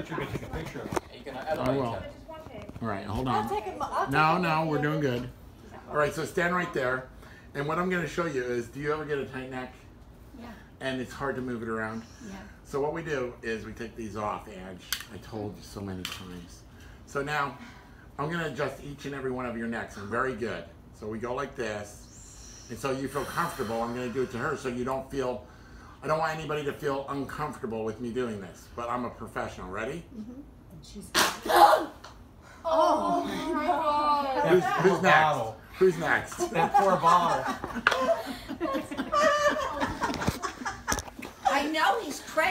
thought you were going to take a picture of it. You can edit I will. All right, hold on. No, we're doing good. All right, so stand right there. And what I'm going to show you is, do you ever get a tight neck? Yeah. And it's hard to move it around? Yeah. So what we do is we take these off the edge. I told you so many times. So now, I'm going to adjust each and every one of your necks. I'm very good. So we go like this. And so you feel comfortable. I'm going to do it to her so you don't feel, I don't want anybody to feel uncomfortable with me doing this. But I'm a professional. Ready? Mm-hmm. And she's Oh my God. Who's next? Who's next? That poor bottle. I know he's crazy.